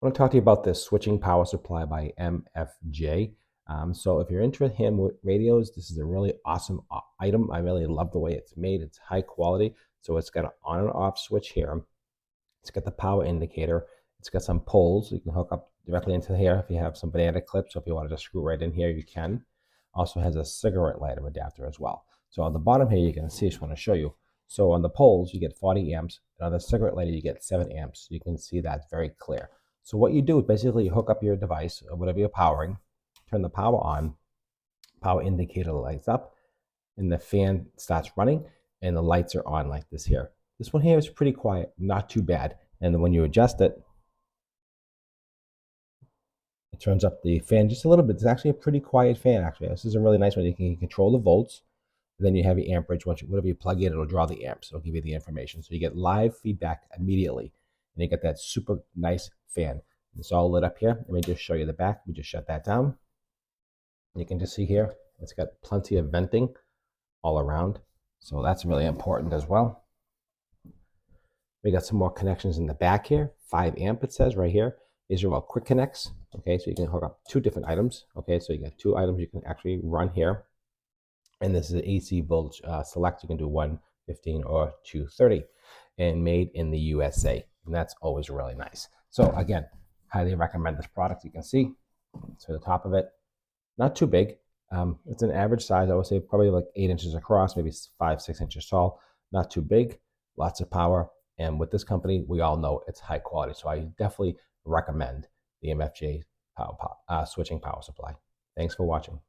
I want to talk to you about this switching power supply by MFJ. So if you're into hand radios, this is a really awesome item. I really love the way it's made. It's high quality. So it's got an on and off switch here. It's got the power indicator. It's got some poles. You can hook up directly into here if you have some banana clips. So if you want to just screw right in here, you can. Also has a cigarette lighter adapter as well. So on the bottom here, you can see, I just want to show you. So on the poles, you get 40 amps. And on the cigarette lighter, you get 7 amps. You can see that's very clear. So what you do is basically you hook up your device, or whatever you're powering, turn the power on, power indicator lights up, and the fan starts running, and the lights are on like this here. This one here is pretty quiet, not too bad. And then when you adjust it, it turns up the fan just a little bit. It's actually a pretty quiet fan, actually. This is a really nice one. You can control the volts. And then you have your amperage. Whatever you plug in, it'll draw the amps. It'll give you the information. So you get live feedback immediately. And you get that super nice fan. It's all lit up here. Let me just show you the back. We just shut that down. You can just see here, it's got plenty of venting all around. So that's really important as well. We got some more connections in the back here. 5 amp it says right here. These are all quick connects. Okay, so you can hook up 2 different items. Okay, so you got 2 items you can actually run here. And this is an AC voltage select. You can do 115 or 230, and made in the USA. And that's always really nice. So again, highly recommend this product. You can see to the top of it, not too big. It's an average size. I would say probably like 8 inches across, maybe 5-6 inches tall. Not too big, lots of power. And with this company, we all know it's high quality. So I definitely recommend the MFJ switching power supply. Thanks for watching.